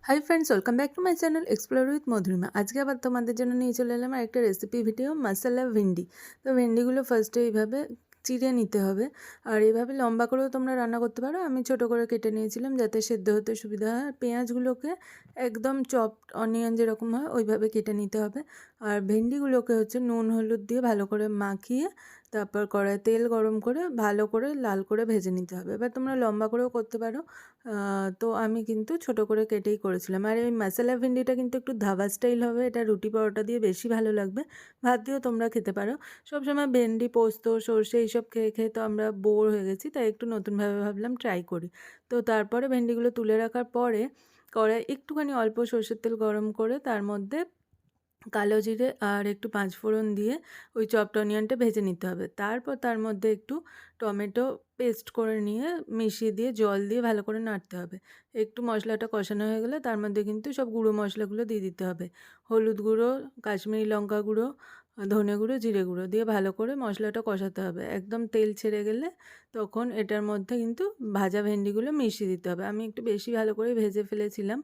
Hi friends, welcome back to my channel explore with Madhurima. আজকে আবার তোমাদের জন্য নিয়ে চলে এলাম আর একটা রেসিপি ভিডিও, মশলা ভেন্ডি। তো ভেন্ডিগুলো ফার্স্টে এইভাবে চিড়ে নিতে হবে, আর এইভাবে লম্বা করেও তোমরা রান্না করতে পারো। আমি ছোট করে কেটে নিয়েছিলাম যাতে সেদ্ধ হতে সুবিধা হয়। আর পেঁয়াজগুলোকে একদম চপড অনিয়ন যেরকম হয় ওইভাবে কেটে নিতে হবে। আর ভেন্ডিগুলোকে হচ্ছে নুন হলুদ দিয়ে ভালো করে মাখিয়ে তারপর কড়াই তেল গরম করে ভালো করে লাল করে ভেজে নিতে হবে। এবার তোমরা লম্বা করেও করতে পারো, তো আমি কিন্তু ছোট করে কেটেই করেছিলাম। আর এই মশলা ভেন্ডিটা কিন্তু একটু ধাবা স্টাইল হবে, এটা রুটি পরোটা দিয়ে বেশি ভালো লাগবে, ভাত দিয়েও তোমরা খেতে পারো। সবসময় ভেন্ডি পোস্ত সর্ষে এইসব খেয়ে খেয়ে তো আমরা বোর হয়ে গেছি, তাই একটু নতুনভাবে ভাবলাম ট্রাই করি। তো তারপরে ভেন্ডিগুলো তুলে রাখার পরে কড়াই একটুখানি অল্প সর্ষের তেল গরম করে তার মধ্যে কালো জিরে আর একটু পাঁচফোড়ন দিয়ে ওই চপড অনিয়নটা ভেজে নিতে হবে। তারপর তার মধ্যে একটু টমেটো পেস্ট করে নিয়ে মিশিয়ে দিয়ে জল দিয়ে ভালো করে নাড়তে হবে। একটু মশলাটা কষানো হয়ে গেলে তার মধ্যে কিন্তু সব গুঁড়ো মশলাগুলো দিয়ে দিতে হবে। হলুদ গুঁড়ো, কাশ্মীরি লঙ্কা গুঁড়ো, ধনে গুঁড়ো, জিরে গুঁড়ো দিয়ে ভালো করে মশলাটা কষাতে হবে। একদম তেল ছেড়ে গেলে তখন এটার মধ্যে কিন্তু ভাজা ভেন্ডিগুলো মিশিয়ে দিতে হবে। আমি একটু বেশি ভালো করে ভেজে ফেলেছিলাম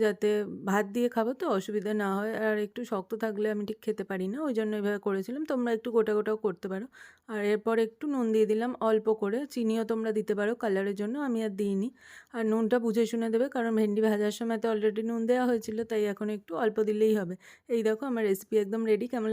যাতে ভাত দিয়ে খাবো তো অসুবিধা না হয়। আর একটু শক্ত থাকলে আমি ঠিক খেতে পারি না, ওই জন্য এভাবে করেছিলাম। তোমরা একটু গোটা গোটাও করতে পারো। আর এরপর একটু নুন দিয়ে দিলাম অল্প করে, চিনিও তোমরা দিতে পারো কালারের জন্য, আমি আর দিইনি। আর নুনটা বুঝে শুনে দেবে, কারণ ভেন্ডি ভাজার সময় তো অলরেডি নুন দেওয়া হয়েছিল, তাই এখন একটু অল্প দিলেই হবে। এই দেখো আমার রেসিপি একদম রেডি। কেমন